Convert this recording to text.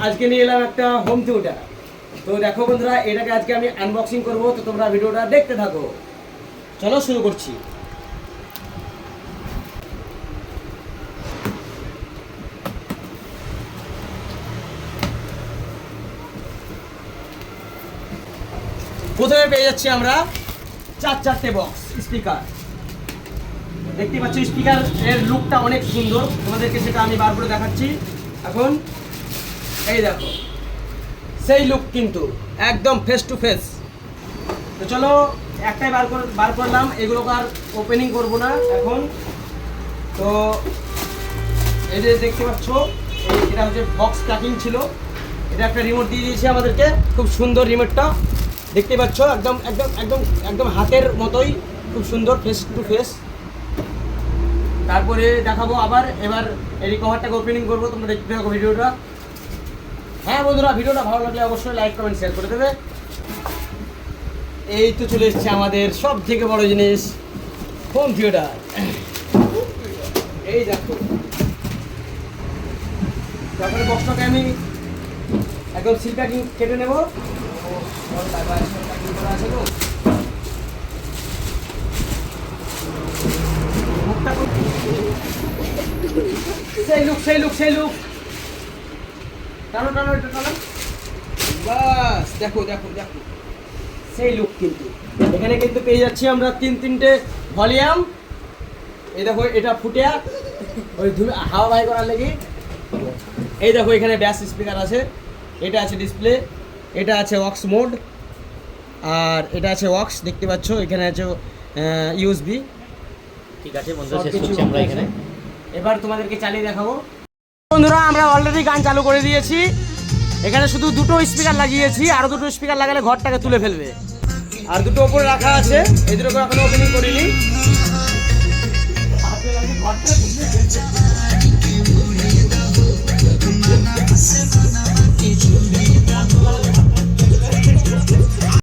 আজকে নিয়ে এলাম একটা হোম থিয়েটার। তো দেখো বন্ধুরা, এটাকে আজকে আমি আনবক্সিং করব, তো তোমরা ভিডিওটা দেখতে থাকো। চলো শুরু করছি। প্রথমে পেয়ে যাচ্ছি আমরা চারটে বক্স স্পিকার। দেখতে পাচ্ছ স্পিকার এর লুকটা অনেক সুন্দর, তোমাদেরকে সেটা আমি বার করে দেখাচ্ছি। এখন এই দেখো সেই লুক, কিন্তু একদম ফেস টু ফেস। তো চলো একটাই বার করলাম, এগুলোকে আর ওপেনিং করব না এখন। তো এই যে দেখতে পাচ্ছ, এটা হচ্ছে বক্স প্যাকিং ছিল। এটা একটা রিমোট দিয়ে দিয়েছে আমাদেরকে, খুব সুন্দর রিমোটটা দেখতে পাচ্ছ, একদম একদম একদম একদম হাতের মতোই, খুব সুন্দর ফেস টু ফেস। তারপরে দেখাবো আবার, এবার এই কভারটাকে ওপেনিং করবো, তোমরা দেখতে থাকো ভিডিওটা। হ্যাঁ বন্ধুরা, ভিডিওটা ভালো লাগলে অবশ্যই লাইক কমেন্ট শেয়ার করে দেবে। এই তো চলে এসছে আমাদের সব থেকে বড় জিনিস, হোম থিয়েটার। এই দেখো, তারপরে বক্সটাকে আমি একদম সিল প্যাকিং কেটে নেবো। সেই লুক সেই লুক সেই লুক, টানো টানো এটা টানো, বাস দেখো দেখো দেখো সেই লুক। কিন্তু এখানে কিন্তু পেয়ে যাচ্ছি আমরা তিনটে ভলিউম। এই দেখো এটা ফুটিয়া ওই হাওয়া বাই করার লেগে। এই দেখো এখানে ব্যাস স্পিকার আছে, এটা আছে ডিসপ্লে, এটা আছে অক্স মোড, আর এটা আছে অক্স দেখতে পাচ্ছ, এখানে আছে ইউএসবি। ঠিক আছে বন্ধুরা, শেষ করছি আমরা এখানে। এবার তোমাদেরকে চালিয়ে দেখাবো। বন্ধুরা আমরা অলরেডি গান চালু করে দিয়েছি। এখানে শুধু দুটো স্পিকার লাগিয়েছি, আরও দুটো স্পিকার লাগালে ঘরটাকে তুলে ফেলবে। আর দুটো ওপরে রাখা আছে, এই দুটো এখনো ওপেনিং করিনি।